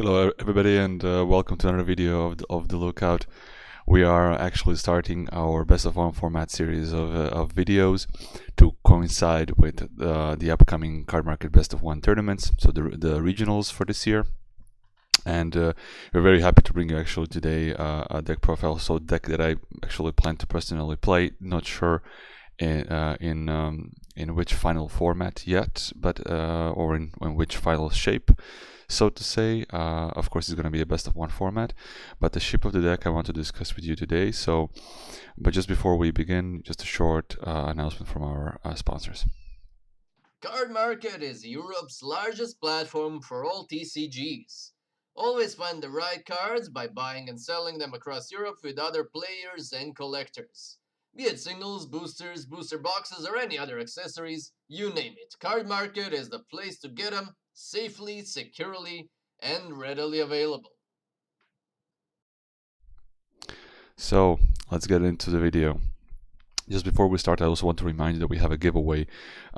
Hello everybody and welcome to another video of the Lookout. We are actually starting our best of one format series of videos to coincide with the upcoming Cardmarket best of one tournaments, so the regionals for this year. And we're very happy to bring you actually today a deck profile, so a deck that I actually plan to personally play. Not sure in which final format yet, but or in which final shape, so to say. Of course, it's going to be a best of one format, but the shape of the deck I want to discuss with you today. But just before we begin, just a short announcement from our sponsors. Cardmarket is Europe's largest platform for all TCGs. Always find the right cards by buying and selling them across Europe with other players and collectors. Be it singles, boosters, booster boxes, or any other accessories, you name it. Cardmarket is the place to get them safely, securely, and readily available. So let's get into the video. Just before we start, I also want to remind you that we have a giveaway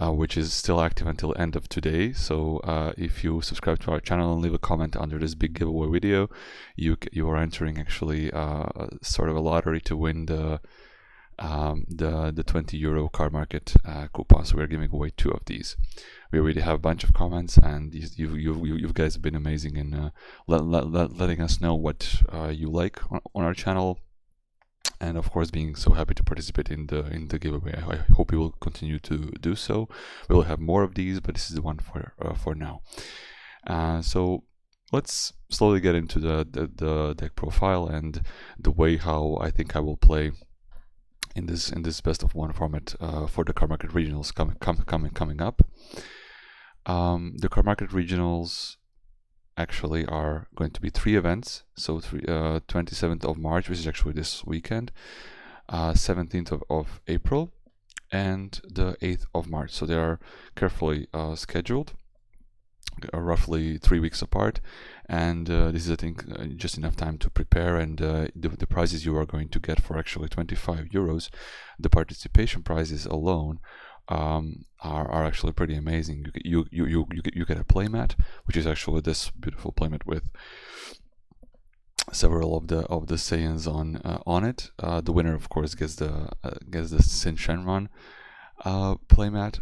which is still active until end of today. So if you subscribe to our channel and leave a comment under this big giveaway video, you are entering actually sort of a lottery to win the €20 Cardmarket coupon. So we're giving away 2 of these. We already have a bunch of comments, and you guys have been amazing in letting us know what you like on our channel. And of course, being so happy to participate in the giveaway. I hope you will continue to do so. We will have more of these, but this is the one for now. So let's slowly get into the deck profile and the way how I think I will play in this best of one format for the Cardmarket regionals coming up. The Cardmarket regionals actually are going to be 3 events. So 27th of March, which is actually this weekend, 17th of April, and the 8th of March. So they are carefully scheduled, roughly 3 weeks apart, and this is, I think, just enough time to prepare. And the prizes you are going to get for actually €25, the participation prizes alone are actually pretty amazing. You get a playmat, which is actually this beautiful playmat with several of the Saiyans on it. The winner, of course, gets the Sin Shenron playmat,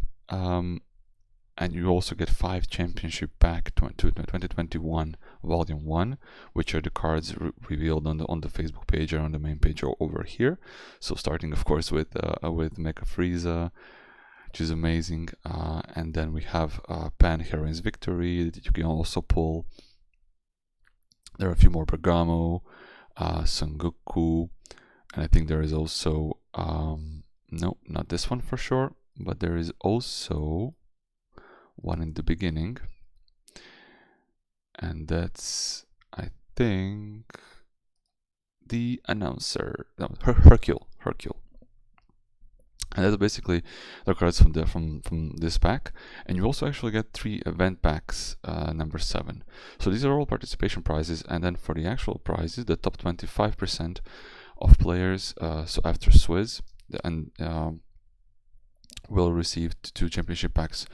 and you also get 5 championship pack 2021 volume 1, which are the cards revealed on the Facebook page or on the main page over here. So starting, of course, with Mecha Frieza, which is amazing, and then we have Pan Heroine's Victory that you can also pull. There are a few more: Bergamo, Son Goku, and I think there is also no, not this one for sure, but there is also one in the beginning, and that's, I think, the announcer, no, Hercule. And that's basically the cards from this pack. And you also actually get 3 event packs, number 7. So these are all participation prizes. And then for the actual prizes, the top 25% of players, so after Swizz, and will receive 2 championship packs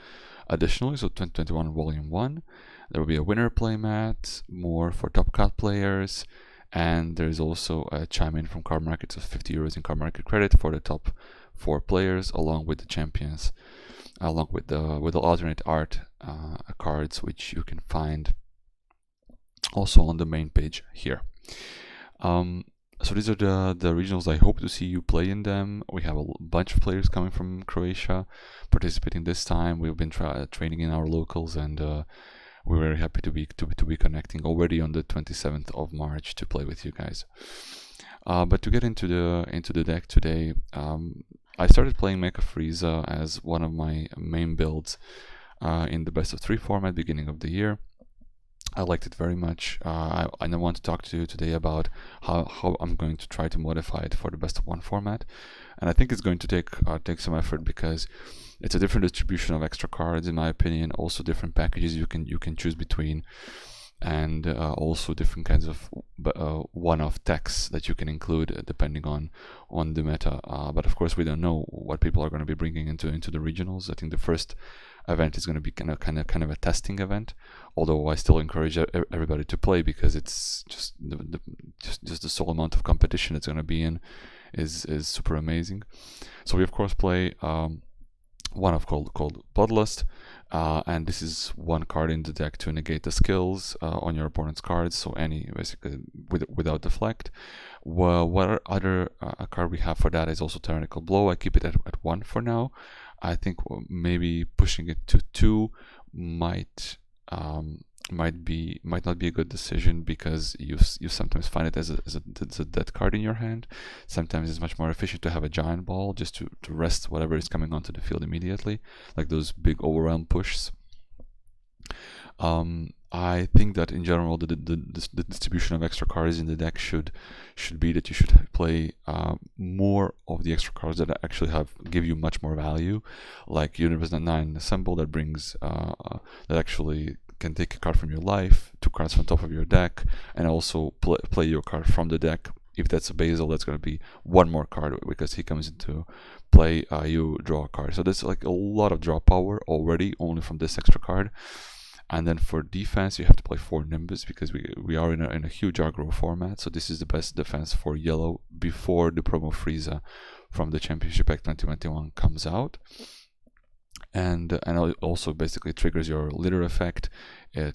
additionally. So 2021 Volume 1. There will be a winner playmat, more for top cut players. And there is also a chime in from Cardmarket, so €50 in Cardmarket credit for the top 4 players, along with the champions, along with the alternate art cards, which you can find also on the main page here. So these are the regionals. I hope to see you play in them. We have a bunch of players coming from Croatia participating this time. We've been training in our locals, and we're very happy to be connecting already on the 27th of March to play with you guys. But to get into the deck today, I started playing Mecha Frieza as one of my main builds in the best of 3 format beginning of the year. I liked it very much. I want to talk to you today about how I'm going to try to modify it for the best of 1 format, and I think it's going to take some effort, because it's a different distribution of extra cards, in my opinion. Also different packages you can choose between. and also different kinds of one-off techs that you can include depending on the meta. But of course, we don't know what people are going to be bringing into the regionals. I think the first event is going to be kind of a testing event. Although I still encourage everybody to play, because it's just just the sole amount of competition it's going to be in is super amazing. So we of course play one of called Bloodlust, and this is one card in the deck to negate the skills on your opponent's cards. So any basically without deflect. Well, what other card we have for that is also Tyrannical Blow. I keep it at 1 for now. I think maybe pushing it to 2 might not be a good decision, because you sometimes find it as a dead card in your hand. Sometimes it's much more efficient to have a giant ball just to rest whatever is coming onto the field immediately, like those big overwhelm pushes. I think that in general the distribution of extra cards in the deck should be that you should play more of the extra cards that actually give you much more value, like Universe 9 Assemble that brings that actually can take a card from your life, 2 cards from top of your deck, and also play your card from the deck. If that's a Basil, that's going to be 1 more card, because he comes into play, you draw a card. So there's like a lot of draw power already only from this extra card. And then for defense, you have to play 4 Nimbus, because we are in a huge aggro format. So this is the best defense for yellow before the promo Frieza from the Championship Pack 2021 comes out. And it also basically triggers your litter effect. You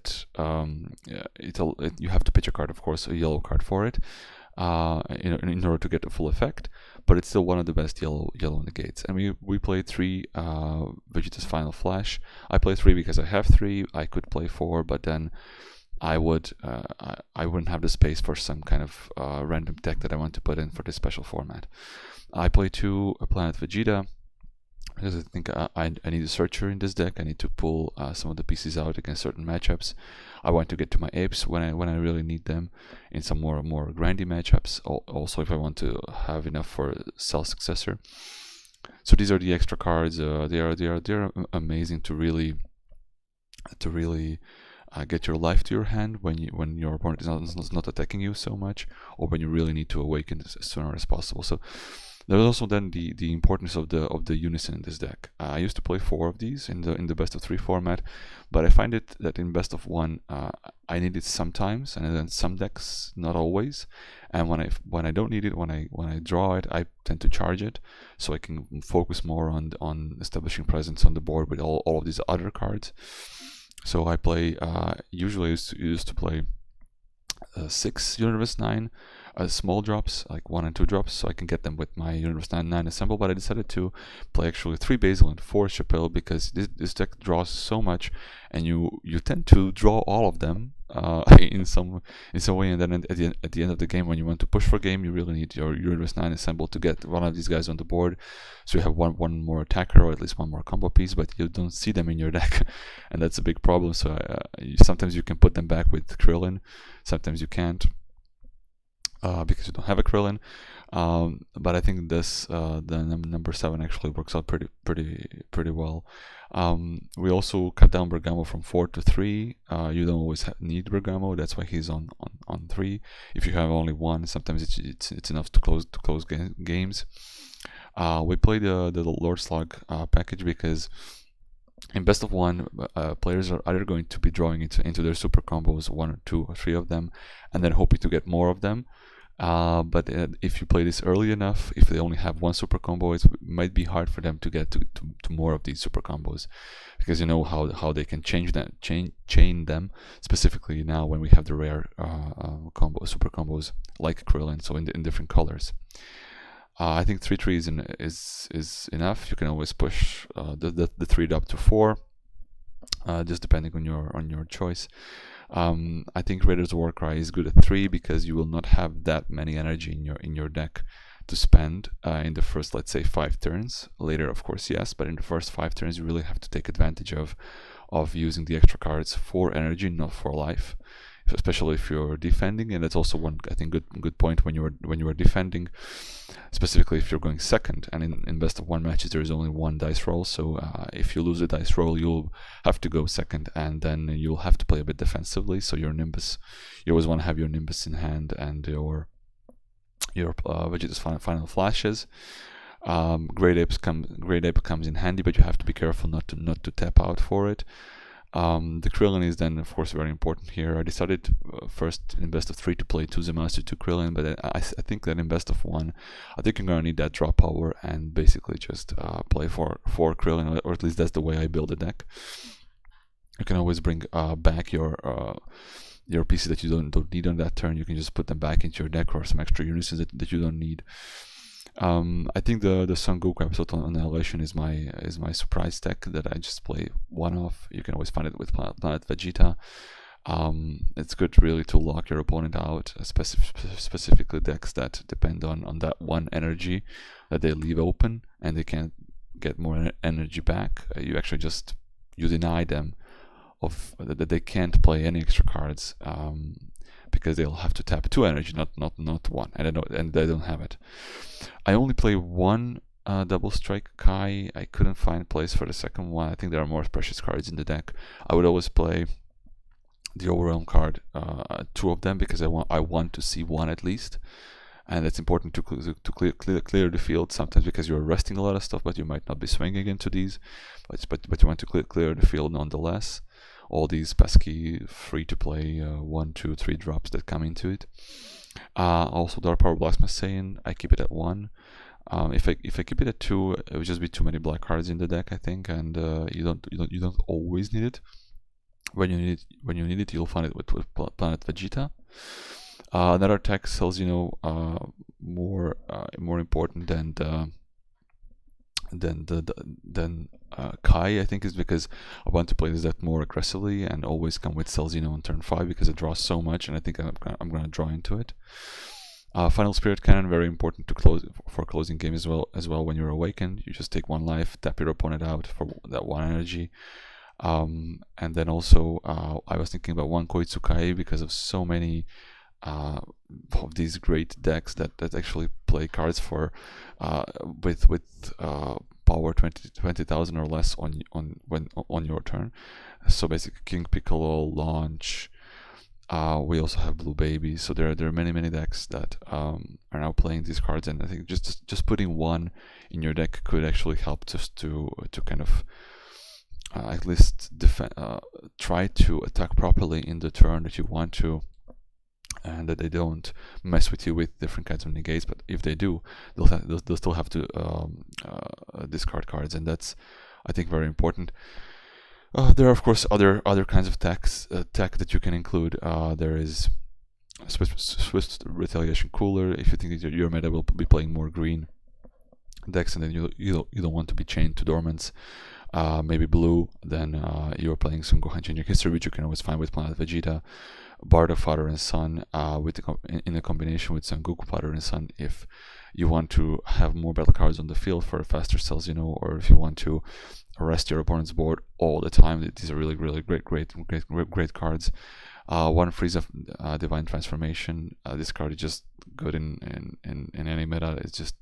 have to pitch a card, of course, a yellow card for it, in order to get the full effect. But it's still one of the best yellow negates. And we played 3 Vegeta's Final Flash. I play 3 because I have 3. I could play 4, but then I wouldn't have the space for some kind of random deck that I want to put in for this special format. I play 2 Planet Vegeta, because I think I need a searcher in this deck. I need to pull some of the pieces out against certain matchups. I want to get to my apes when I really need them in some more grindy matchups. Also, if I want to have enough for Cell Successor. So these are the extra cards. They are amazing to really get your life to your hand when your opponent is not attacking you so much, or when you really need to awaken as sooner as possible. So there's also then the importance of the unison in this deck. I used to play 4 of these in the best of 3 format, but I find it that in best of 1 I need it sometimes, and then some decks not always. And when I don't need it, when I draw it, I tend to charge it, so I can focus more on establishing presence on the board with all of these other cards. So I play usually used to play 6 Universe 9 small drops, like 1 and 2 drops, so I can get them with my Universe 9 Assemble. But I decided to play actually 3 Basil and 4 Chappelle, because this deck draws so much, and you tend to draw all of them in some way, and then at the end of the game, when you want to push for game, you really need your Universe 9 Assemble to get one of these guys on the board, so you have one more attacker, or at least 1 more combo piece, but you don't see them in your deck, and that's a big problem. So sometimes you can put them back with Krillin, sometimes you can't, because you don't have a Krillin. But I think this the number 7 actually works out pretty well. We also cut down Bergamo from 4 to 3. You don't always need Bergamo, that's why he's on 3. If you have only 1, sometimes it's enough to close games. We play the Lord Slug package, because in best of 1, players are either going to be drawing into their super combos, 1 or 2 or 3 of them, and then hoping to get more of them. But if you play this early enough, if they only have 1 super combo, it might be hard for them to get to more of these super combos, because you know how they can chain them, specifically now when we have the rare super combos like Krillin, so in different colors. I think 3/3 is enough. You can always push the 3 up to 4, just depending on your choice. I think Raider's Warcry is good at 3, because you will not have that many energy in your deck to spend in the first, let's say, 5 turns. Later, of course, yes, but in the first 5 turns, you really have to take advantage of using the extra cards for energy, not for life. especially if you're defending. And that's also one, I think, good point when you are defending, specifically if you're going second. And in best of one matches, there is only one dice roll, so if you lose a dice roll, you'll have to go second, and then you'll have to play a bit defensively. So your Nimbus, you always want to have your Nimbus in hand and your Vegeta's final flashes. Great Ape comes in handy, but you have to be careful not to tap out for it. The Krillin is then, of course, very important here. I decided first in best of 3 to play 2 Zemasu, 2 Krillin, but I think that in best of 1, I think I'm gonna need that drop power and basically just play for Krillin, or at least that's the way I build a deck. You can always bring back your pieces that you don't need on that turn. You can just put them back into your deck, or some extra units that you don't need. I think the Son Goku episode on Annihilation is my surprise deck that I just play one off. You can always find it with Planet Vegeta. It's good really to lock your opponent out, specifically decks that depend on that one energy that they leave open and they can't get more energy back. You deny them of that they can't play any extra cards, because they'll have to tap 2 energy, not 1, and they don't have it. I only play 1 double strike Kai. I couldn't find place for the second one. I think there are more precious cards in the deck. I would always play the Overwhelm card, 2 of them, because I want to see 1 at least. And it's important to clear the field sometimes, because you're resting a lot of stuff, but you might not be swinging into these. But you want to clear the field nonetheless. All these pesky free-to-play 1, 2, 3 drops that come into it. Also, Dark Power Blast Saiyan, I keep it at 1. If I keep it at 2, it would just be too many black cards in the deck, I think, and you don't always need it. When you need it, you'll find it with Planet Vegeta. Another tech sells, more important than Kai, I think, is because I want to play this deck more aggressively and always come with Cells, on turn 5, because it draws so much, and I think I'm going to draw into it. Final Spirit Cannon, very important for closing game as well. When you're awakened, you just take 1 life, tap your opponent out for that 1 energy. And then also, I was thinking about 1 Koitsukai, because of so many of these great decks that actually play cards for with power 20,000 or less on your turn. So basically, King Piccolo, Launch. We also have Blue Baby. So there are many decks that are now playing these cards, and I think just putting 1 in your deck could actually help just to kind of at least try to attack properly in the turn that you want to, and that they don't mess with you with different kinds of negates. But if they do, they'll still have to discard cards, and that's, I think, very important. There are, of course, other kinds of tech that you can include. There is Swift Retaliation Cooler. If you think that your meta will be playing more green decks, and then you don't want to be chained to Dormants, maybe blue, then you're playing Son Gohan Changing History, which you can always find with Planet Vegeta. Bardock Father and Son, in a combination with Son Goku Father and Son, if you want to have more battle cards on the field for faster cells, or if you want to arrest your opponent's board all the time. These are really great cards. 1 Frieza Divine Transformation. This card is just good in any meta. It's just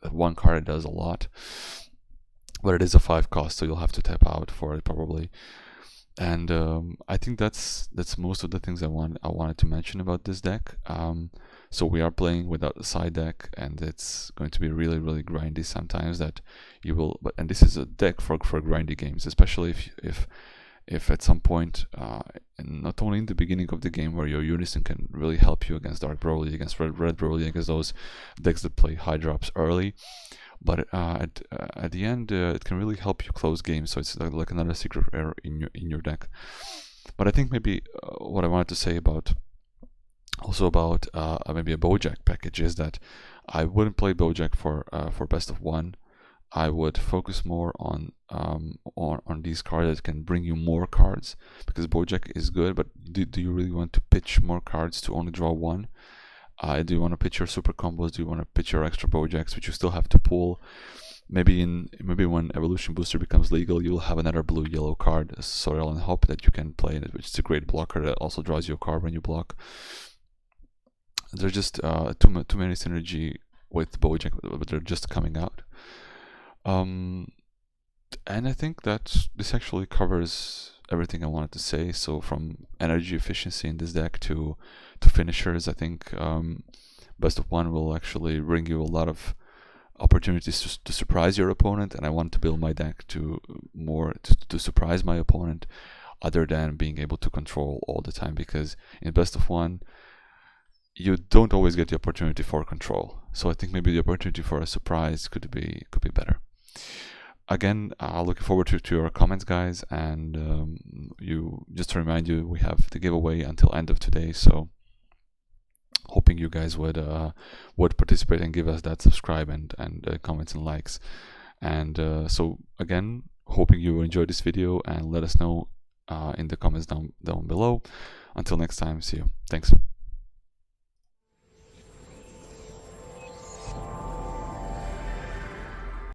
1 card that does a lot, but it is a 5 cost, so you'll have to tap out for it probably. And I think that's most of the things I wanted to mention about this deck. So we are playing without the side deck, and it's going to be really grindy sometimes. That you will, and this is a deck for grindy games, especially if at some point, and not only in the beginning of the game where your Unison can really help you against Dark Broly, against Red Broly, against those decks that play high drops early. But at the end, it can really help you close games. So it's like another secret rare in your deck. But I think maybe what I wanted to say about maybe a Bojack package is that I wouldn't play Bojack for best of 1. I would focus more on these cards that can bring you more cards, because Bojack is good, but do you really want to pitch more cards to only draw 1? Do you want to pitch your super combos? Do you want to pitch your extra Bojacks, which you still have to pull? maybe when Evolution Booster becomes legal, you'll have another blue-yellow card, Sorel and Hop, that you can play in it, which is a great blocker that also draws you a card when you block. There's just too many synergy with Bojack, but they're just coming out. And I think that this actually covers everything I wanted to say. So from energy efficiency in this deck to finishers, I think Best of One will actually bring you a lot of opportunities to surprise your opponent, and I want to build my deck to surprise my opponent, other than being able to control all the time, because in Best of One you don't always get the opportunity for control. So I think maybe the opportunity for a surprise could be better. Again, looking forward to your comments, guys, and you just to remind you, we have the giveaway until end of today, so hoping you guys would participate and give us that subscribe and comments and likes. And so again, hoping you enjoyed this video, and let us know in the comments down below. Until next time, see you. Thanks.